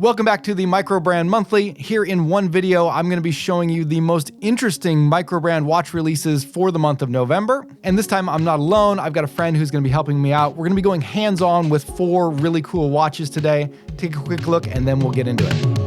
Welcome back to the Microbrand Monthly. Here in one video, I'm going to be showing you the most interesting Microbrand watch releases for the month of November. And this time I'm not alone. I've got a friend who's going to be helping me out. We're going to be going hands-on with 4 really cool watches today. Take a quick look and then we'll get into it.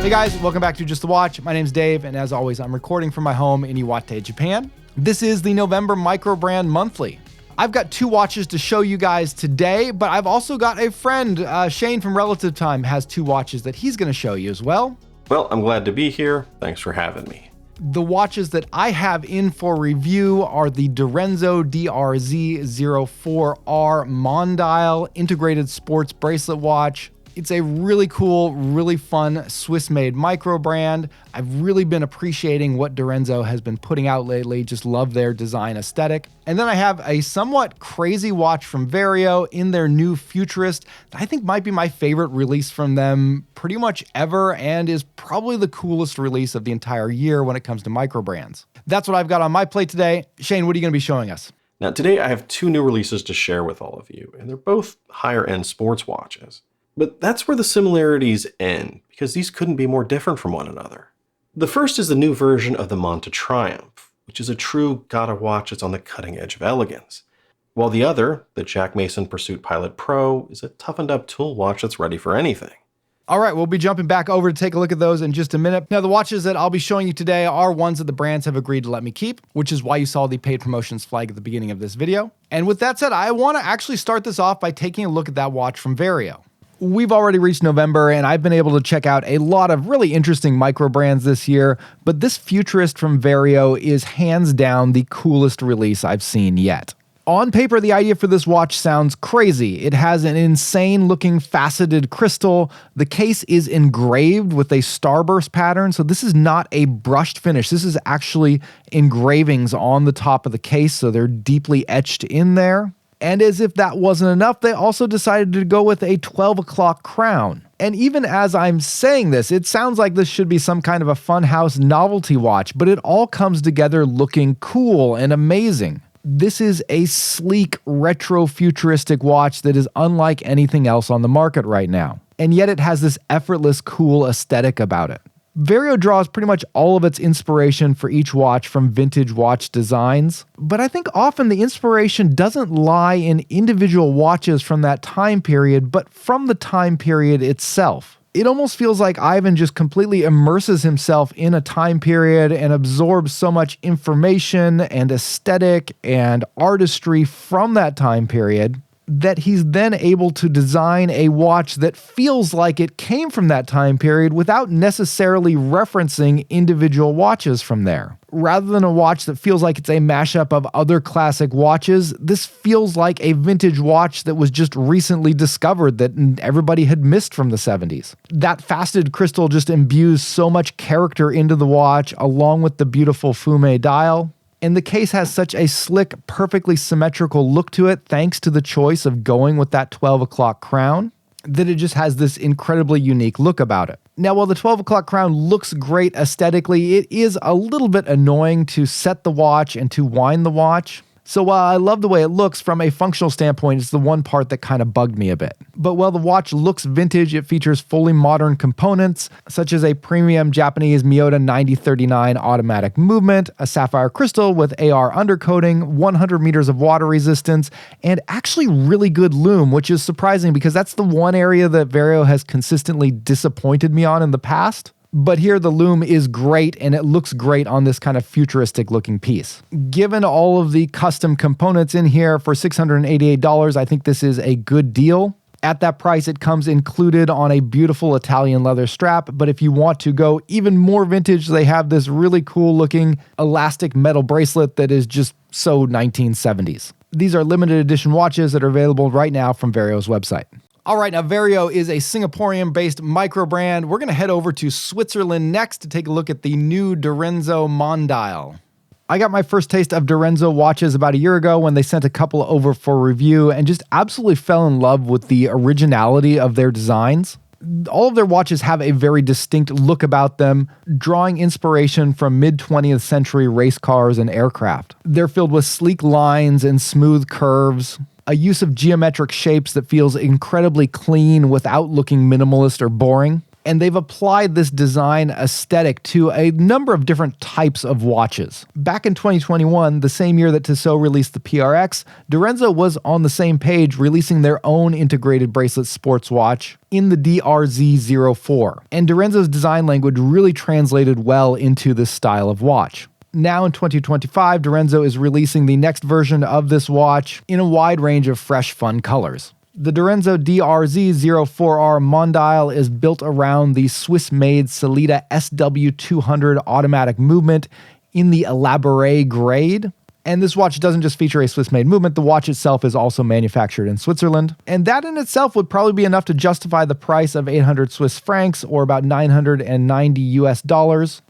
Hey guys, welcome back to Just the Watch. My name's Dave, and as always, I'm recording from my home in Iwate, Japan. This is the November Microbrand Monthly. I've got 2 watches to show you guys today, but I've also got a friend, Shane from Relative Time, has 2 watches that he's going to show you as well. Well, I'm glad to be here. Thanks for having me. The watches that I have in for review are the Direnzo DRZ04R Mondial Integrated Sports Bracelet Watch. It's a really cool, really fun Swiss-made micro brand. I've really been appreciating what Direnzo has been putting out lately. Just love their design aesthetic. And then I have a somewhat crazy watch from Vario in their new Futurist that I think might be my favorite release from them pretty much ever and is probably the coolest release of the entire year when it comes to micro brands. That's what I've got on my plate today. Shane, what are you going to be showing us? Now, today I have 2 new releases to share with all of you, and they're both higher-end sports watches. But that's where the similarities end, because these couldn't be more different from one another. The first is the new version of the Monta Triumph, which is a true Gata watch that's on the cutting edge of elegance. While the other, the Jack Mason Pursuit Pilot Pro, is a toughened up tool watch that's ready for anything. All right, we'll be jumping back over to take a look at those in just a minute. Now, the watches that I'll be showing you today are ones that the brands have agreed to let me keep, which is why you saw the paid promotions flag at the beginning of this video. And with that said, I want to actually start this off by taking a look at that watch from Vario. We've already reached November, and I've been able to check out a lot of really interesting micro brands this year, but this Futurist from Vario is hands down the coolest release I've seen yet. On paper, the idea for this watch sounds crazy. It has an insane-looking faceted crystal. The case is engraved with a starburst pattern, so this is not a brushed finish. This is actually engravings on the top of the case, so they're deeply etched in there. And as if that wasn't enough, they also decided to go with a 12 o'clock crown. And even as I'm saying this, it sounds like this should be some kind of a funhouse novelty watch, but it all comes together looking cool and amazing. This is a sleek, retro-futuristic watch that is unlike anything else on the market right now. And yet it has this effortless, cool aesthetic about it. Vario draws pretty much all of its inspiration for each watch from vintage watch designs, but I think often the inspiration doesn't lie in individual watches from that time period, but from the time period itself. It almost feels like Ivan just completely immerses himself in a time period and absorbs so much information and aesthetic and artistry from that time period that he's then able to design a watch that feels like it came from that time period without necessarily referencing individual watches from there. Rather than a watch that feels like it's a mashup of other classic watches, this feels like a vintage watch that was just recently discovered that everybody had missed from the 70s. That faceted crystal just imbues so much character into the watch, along with the beautiful fume dial. And the case has such a slick, perfectly symmetrical look to it, thanks to the choice of going with that 12 o'clock crown, that it just has this incredibly unique look about it. Now, while the 12 o'clock crown looks great aesthetically, it is a little bit annoying to set the watch and to wind the watch. So while I love the way it looks, from a functional standpoint, it's the one part that kind of bugged me a bit. But while the watch looks vintage, it features fully modern components, such as a premium Japanese Miyota 9039 automatic movement, a sapphire crystal with AR undercoating, 100 meters of water resistance, and actually really good lume, which is surprising because that's the one area that Vario has consistently disappointed me on in the past. But here the lume is great and it looks great on this kind of futuristic looking piece. Given all of the custom components in here for $688, I think this is a good deal. At that price, it comes included on a beautiful Italian leather strap, but if you want to go even more vintage, they have this really cool looking elastic metal bracelet that is just so 1970s. These are limited edition watches that are available right now from Vario's website. All right, now Vario is a Singaporean-based micro brand. We're going to head over to Switzerland next to take a look at the new Direnzo Mondial. I got my first taste of Direnzo watches about a year ago when they sent a couple over for review and just absolutely fell in love with the originality of their designs. All of their watches have a very distinct look about them, drawing inspiration from mid-20th century race cars and aircraft. They're filled with sleek lines and smooth curves, a use of geometric shapes that feels incredibly clean without looking minimalist or boring. And they've applied this design aesthetic to a number of different types of watches. Back in 2021, the same year that Tissot released the PRX, Direnzo was on the same page releasing their own integrated bracelet sports watch in the DRZ04. And Direnzo's design language really translated well into this style of watch. Now in 2025, Direnzo is releasing the next version of this watch in a wide range of fresh, fun colors. The Direnzo DRZ04R Mondial is built around the Swiss-made Sellita SW200 automatic movement in the Elaboré grade. And this watch doesn't just feature a Swiss-made movement, the watch itself is also manufactured in Switzerland. And that in itself would probably be enough to justify the price of 800 Swiss francs or about $990 US.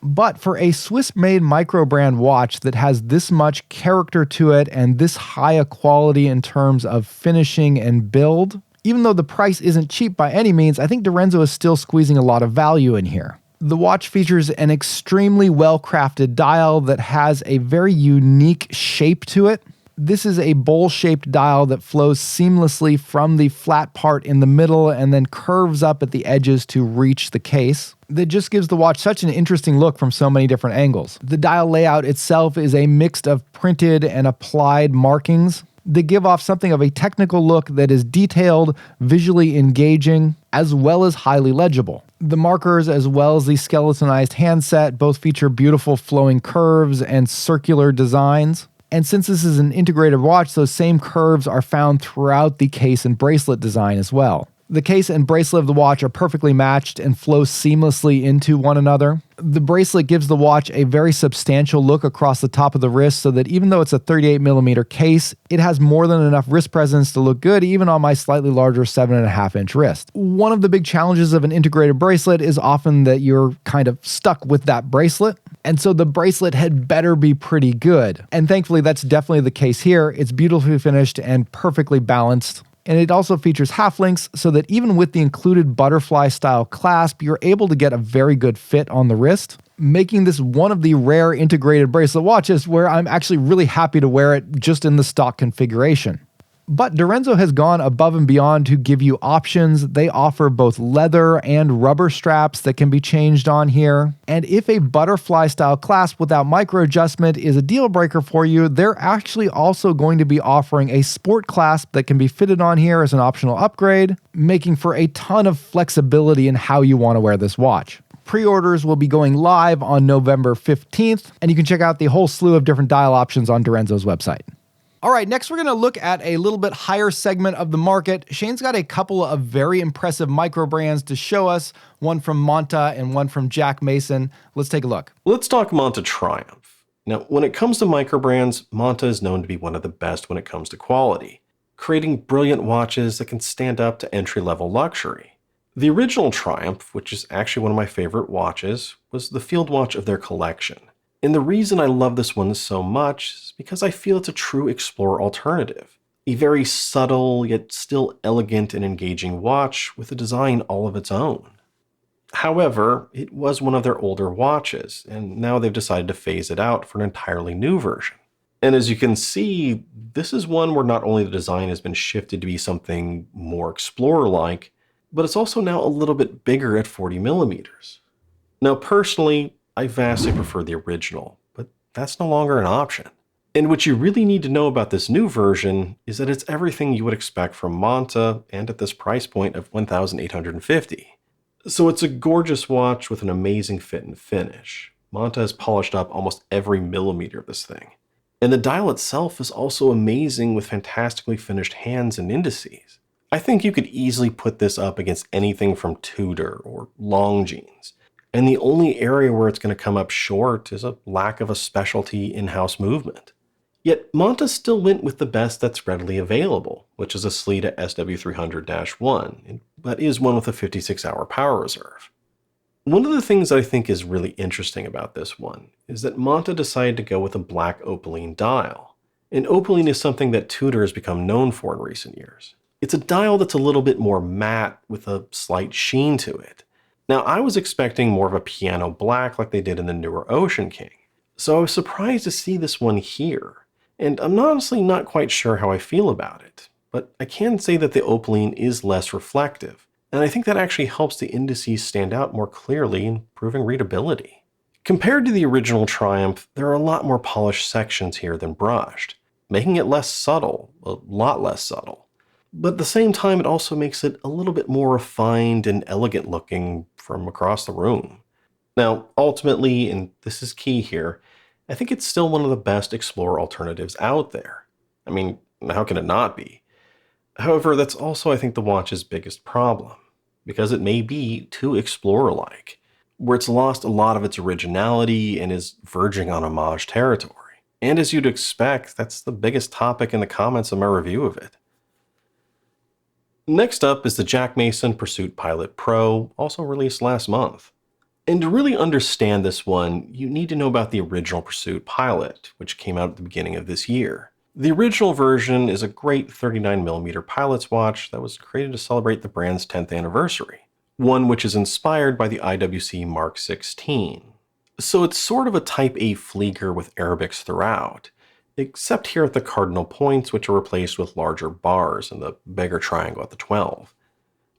But for a Swiss-made microbrand watch that has this much character to it and this high a quality in terms of finishing and build, even though the price isn't cheap by any means, I think Direnzo is still squeezing a lot of value in here. The watch features an extremely well-crafted dial that has a very unique shape to it. This is a bowl-shaped dial that flows seamlessly from the flat part in the middle and then curves up at the edges to reach the case. That just gives the watch such an interesting look from so many different angles. The dial layout itself is a mix of printed and applied markings. They give off something of a technical look that is detailed, visually engaging, as well as highly legible. The markers, as well as the skeletonized handset, both feature beautiful flowing curves and circular designs. And since this is an integrated watch, those same curves are found throughout the case and bracelet design as well. The case and bracelet of the watch are perfectly matched and flow seamlessly into one another. The bracelet gives the watch a very substantial look across the top of the wrist so that even though it's a 38mm case, it has more than enough wrist presence to look good even on my slightly larger 7.5-inch wrist. One of the big challenges of an integrated bracelet is often that you're kind of stuck with that bracelet. And so the bracelet had better be pretty good. And thankfully, that's definitely the case here. It's beautifully finished and perfectly balanced. And it also features half links so that even with the included butterfly style clasp, you're able to get a very good fit on the wrist, making this one of the rare integrated bracelet watches where I'm actually really happy to wear it just in the stock configuration. But Direnzo has gone above and beyond to give you options. They offer both leather and rubber straps that can be changed on here. And if a butterfly style clasp without micro adjustment is a deal breaker for you, they're actually also going to be offering a sport clasp that can be fitted on here as an optional upgrade, making for a ton of flexibility in how you want to wear this watch. Pre-orders will be going live on November 15th, and you can check out the whole slew of different dial options on Direnzo's website. All right, next we're going to look at a little bit higher segment of the market. Shane's got a couple of very impressive micro brands to show us, one from Monta and one from Jack Mason. Let's take a look. Let's talk Monta Triumph. Now, when it comes to micro brands, Monta is known to be one of the best when it comes to quality, creating brilliant watches that can stand up to entry-level luxury. The original Triumph, which is actually one of my favorite watches, was the field watch of their collection. And the reason I love this one so much is because I feel it's a true explorer alternative. A very subtle, yet still elegant and engaging watch with a design all of its own. However, it was one of their older watches, and now they've decided to phase it out for an entirely new version. And as you can see, this is one where not only the design has been shifted to be something more explorer-like, but it's also now a little bit bigger at 40mm. Now personally, I vastly prefer the original, but that's no longer an option. And what you really need to know about this new version is that it's everything you would expect from Monta and at this price point of $1,850. So it's a gorgeous watch with an amazing fit and finish. Monta has polished up almost every millimeter of this thing. And the dial itself is also amazing with fantastically finished hands and indices. I think you could easily put this up against anything from Tudor or Longines. And the only area where it's going to come up short is a lack of a specialty in-house movement. Yet Monta still went with the best that's readily available, which is a Sellita SW300-1, but is one with a 56-hour power reserve. One of the things I think is really interesting about this one is that Monta decided to go with a black opaline dial. And opaline is something that Tudor has become known for in recent years. It's a dial that's a little bit more matte with a slight sheen to it. Now, I was expecting more of a piano black like they did in the newer Ocean King, so I was surprised to see this one here. And I'm honestly not quite sure how I feel about it, but I can say that the opaline is less reflective, and I think that actually helps the indices stand out more clearly, improving readability. Compared to the original Triumph, there are a lot more polished sections here than brushed, making it less subtle, a lot less subtle. But at the same time, it also makes it a little bit more refined and elegant looking from across the room. Now, ultimately, and this is key here, I think it's still one of the best Explorer alternatives out there. I mean, how can it not be? However, that's also, I think, the watch's biggest problem, because it may be too Explorer-like, where it's lost a lot of its originality and is verging on homage territory. And as you'd expect, that's the biggest topic in the comments of my review of it. Next up is the Jack Mason Pursuit Pilot Pro, also released last month. And to really understand this one, you need to know about the original Pursuit Pilot, which came out at the beginning of this year. The original version is a great 39mm pilot's watch that was created to celebrate the brand's 10th anniversary, one which is inspired by the IWC Mark 16. So it's sort of a Type A Flieger with Arabics throughout, except here at the cardinal points, which are replaced with larger bars and the bigger triangle at the 12.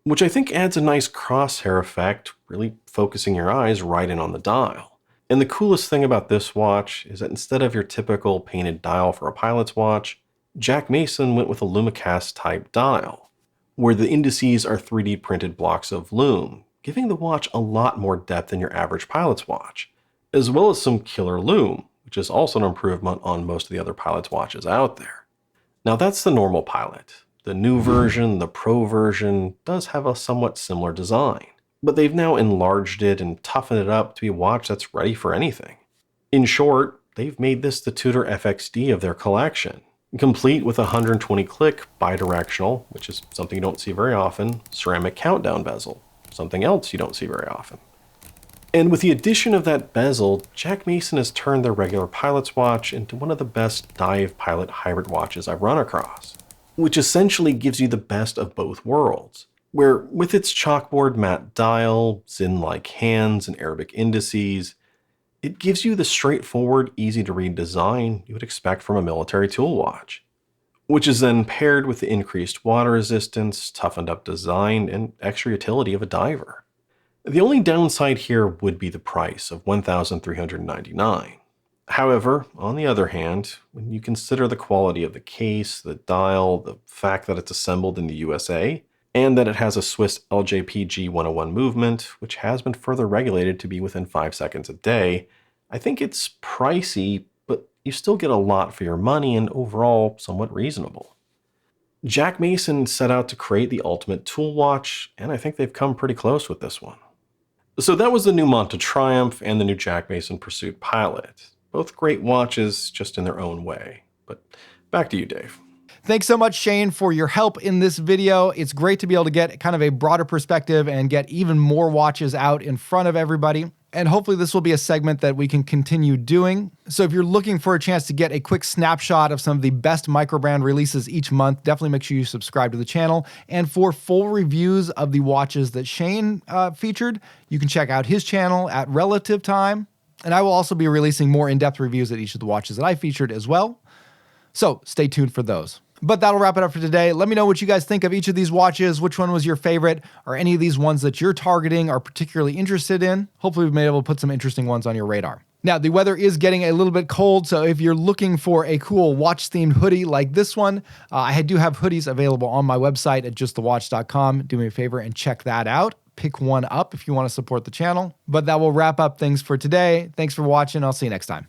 Which I think adds a nice crosshair effect, really focusing your eyes right in on the dial. And the coolest thing about this watch is that instead of your typical painted dial for a pilot's watch, Jack Mason went with a Lumicast type dial, where the indices are 3D printed blocks of lume, giving the watch a lot more depth than your average pilot's watch, as well as some killer lume, which is also an improvement on most of the other pilot's watches out there. Now that's the normal pilot. The new version, the Pro version, does have a somewhat similar design, but they've now enlarged it and toughened it up to be a watch that's ready for anything. In short, they've made this the Tudor FXD of their collection, complete with a 120-click bidirectional, which is something you don't see very often, ceramic countdown bezel, something else you don't see very often. And with the addition of that bezel, Jack Mason has turned their regular pilot's watch into one of the best dive pilot hybrid watches I've run across, which essentially gives you the best of both worlds, where with its chalkboard matte dial, Zen-like hands, and Arabic indices, it gives you the straightforward, easy-to-read design you would expect from a military tool watch, which is then paired with the increased water resistance, toughened up design, and extra utility of a diver. The only downside here would be the price of $1,399. However, on the other hand, when you consider the quality of the case, the dial, the fact that it's assembled in the USA, and that it has a Swiss LJPG 101 movement, which has been further regulated to be within 5 seconds a day, I think it's pricey, but you still get a lot for your money and overall somewhat reasonable. Jack Mason set out to create the ultimate tool watch, and I think they've come pretty close with this one. So that was the new Monta Triumph and the new Jack Mason Pursuit Pilot. Both great watches, just in their own way. But back to you, Dave. Thanks so much, Shane, for your help in this video. It's great to be able to get kind of a broader perspective and get even more watches out in front of everybody. And hopefully this will be a segment that we can continue doing. So if you're looking for a chance to get a quick snapshot of some of the best microbrand releases each month, definitely make sure you subscribe to the channel. And for full reviews of the watches that Shane featured, you can check out his channel at Relative Time. And I will also be releasing more in-depth reviews at each of the watches that I featured as well. So stay tuned for those. But that'll wrap it up for today. Let me know what you guys think of each of these watches. Which one was your favorite? Or any of these ones that you're targeting or particularly interested in? Hopefully we've been able to put some interesting ones on your radar. Now, the weather is getting a little bit cold, so if you're looking for a cool watch-themed hoodie like this one, I do have hoodies available on my website at justthewatch.com. Do me a favor and check that out. Pick one up if you want to support the channel. But that will wrap up things for today. Thanks for watching. I'll see you next time.